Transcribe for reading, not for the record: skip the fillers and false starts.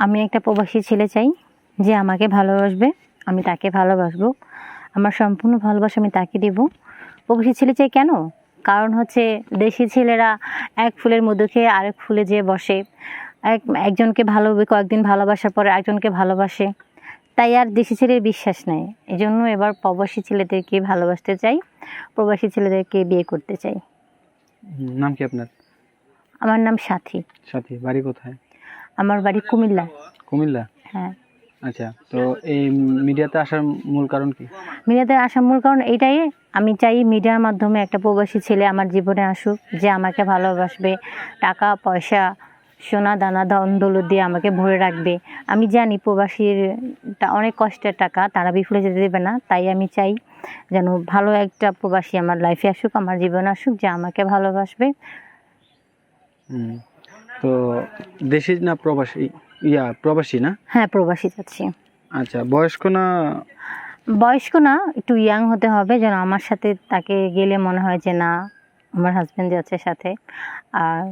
আমি একটা প্রবাসী ছেলে চাই যে আমাকে ভালোবাসবে, আমি তাকে ভালোবাসবো, আমার সম্পূর্ণ ভালোবাসা আমি তাকে দেব। প্রবাসী ছেলে চাই কেন? কারণ হচ্ছে দেশি ছেলেরা এক ফুলের মধু খেয়ে আরেক ফুলে যেয়ে বসে, একজনকে কয়েকদিন ভালোবাসার পরে একজনকে ভালোবাসে, তাই আর দেশি ছেলের বিশ্বাস নেই। এই জন্য এবার প্রবাসী ছেলেদেরকে ভালোবাসতে চাই, প্রবাসী ছেলেদেরকে বিয়ে করতে চাই। নাম কি আপনার? আমার নাম সাথী। সাথী, বাড়ি কোথায়? আমার বাড়ি কুমিল্লা। কুমিল্লা? হ্যাঁ। আচ্ছা, তো এই মিডিয়াতে আসার মূল কারণ কি? মিডিয়াতে আসার মূল কারণ এইটাই, আমি চাই মিডিয়ার মাধ্যমে একটা প্রবাসী ছেলে আমার জীবনে আসুক, যে আমাকে ভালোবাসবে, টাকা পয়সা সোনা দানা ধন দৌলত দিয়ে আমাকে ভরে রাখবে। আমি জানি প্রবাসীর অনেক কষ্টের টাকা, তারা বিফলে যেতে দেবে না। তাই আমি চাই যেন ভালো একটা প্রবাসী আমার লাইফে আসুক, আমার জীবনে আসুক, যে আমাকে ভালোবাসবে। তো দেশি না প্রবাসী? প্রবাসী না? হ্যাঁ, প্রবাসী যাচ্ছি। আচ্ছা, বয়স্ক না? বয়স্ক না, একটু ইয়াং হতে হবে, যেন আমার সাথে তাকে গেলে মনে হয় যে না আমার হাজব্যান্ড যাচ্ছে সাথে। আর